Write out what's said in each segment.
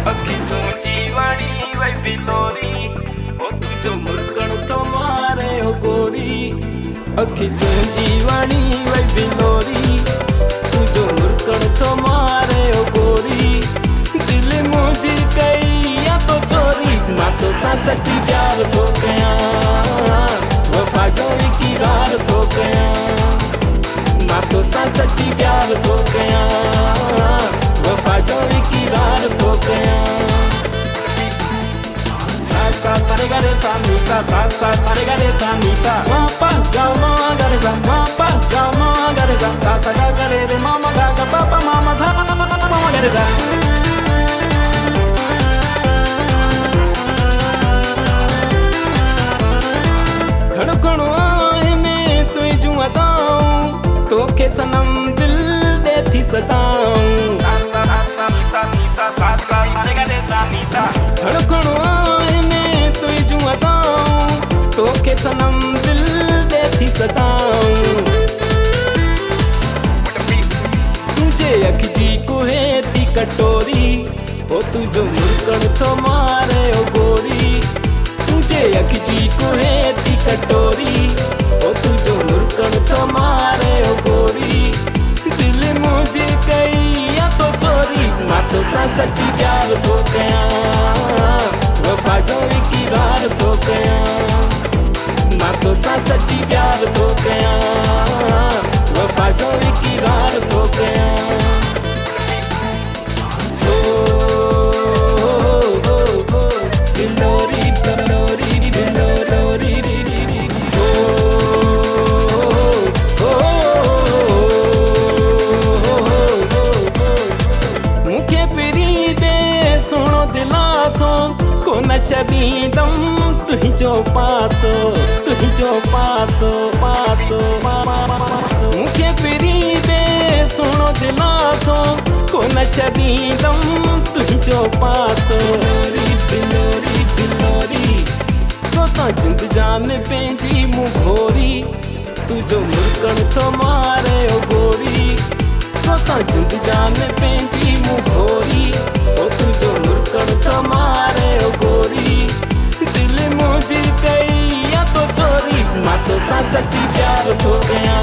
अखी तुझी वाणी वै बिलोरी ओ तुझो मुरकण तो मारे हो गोरी अखी तुझी वाणी वै बिलोरी तुझो मुरकण तो मारे हो गोरी दिल मुझे कई तो चोरी ना तो सा सच्ची प्यार तो कया वफा जो इकरार तो कया ना तो सा सच्ची प्यार तो कया वफा जो इकरार तो कया सा सा रे गा रे सा मी सा सा रे गा रे सा मी सा मा पा गा मा गा रे सा मा पा गा मा गा रे सा सा गा रे रे मा मा गा गा पा पा मा मा धा मा मा गा रे सा धड़कणो आहे में तुई जू अदाऊं तोखे सनम दिल दे थी सताऊं धड़कणो आहे में तुई जू अदाऊं तोखे सनम दिल दे थी सताऊं तुझे अख जी कोहे थी कटोरी ओ तुझो मुरकण तो मारे ओ गोरी तुझे अख जी कोहे थी कटोरी ओ तुझो मुरकण तो मारे ओ गोरी दिल मुझे कई तो चोरी ना तो सा सच्ची प्यार तो कया वफा जो इकरार तो कया ना तो सा सच्ची प्यार तो कया वफा जो इकरार तो कया शबीदम तुझो पासो मुखे पिरी दे सुनो दिलासो को न शबीदम तुझो पासो बिलोरी तो ता जिंद जान पेंजी मुघोरी तुझो मुरकण तो मारे ओ गोरी तो ता जिंद जान पेंजी मुघोरी ओ तुझो मुरकण तो मारे ओ गोरी दिल मुझे कई तो चोरी ना तो सा सच्ची प्यार तो गया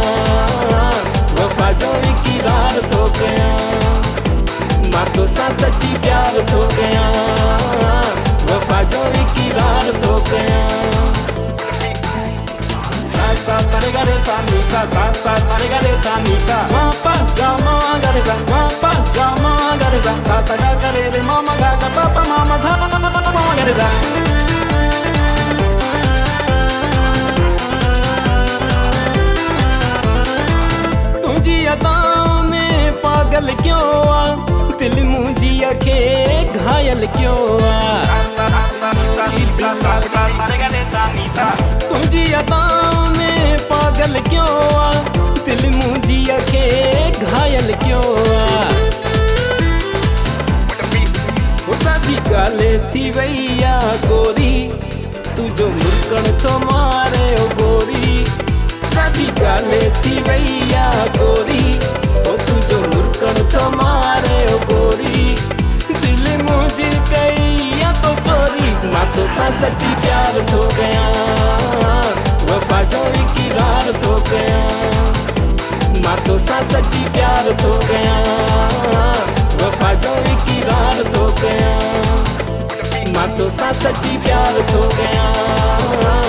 वफा जो इकरार तो गया ना तो सा सच्ची प्यार तो गया वफा जो इकरार तो गया सा रे गा रे सा मी सा रे गा रे सा मी सा मा पा गा मा गा रे सा मा पा गा मा गा रे सा सा गा रे रे मा मा गा गा पा पा मा मा धा मा गा रे सा तुझी अदाओं में पागल क्यों आ दिल मुझी अखे घायल क्यों आ तुझी अदाओं में पागल क्यों आ दिल मुझी अखे घायल क्यों आ उतादी गाले थी वैया गोरी तुझो मुरकण तो मारे ओ गोरी उतादी गाले थी वैया गोरी ओ तुझो मुरकण तो मारे ओ गोरी दिल मुझे कई तो चोरी ना तो सा सच्ची प्यार तो गया वफा जो इकरार तो गया ना तो सा सच्ची प्यार तो गया वफा जो इकरार तो गया ना तो सा सच्ची प्यार तो गया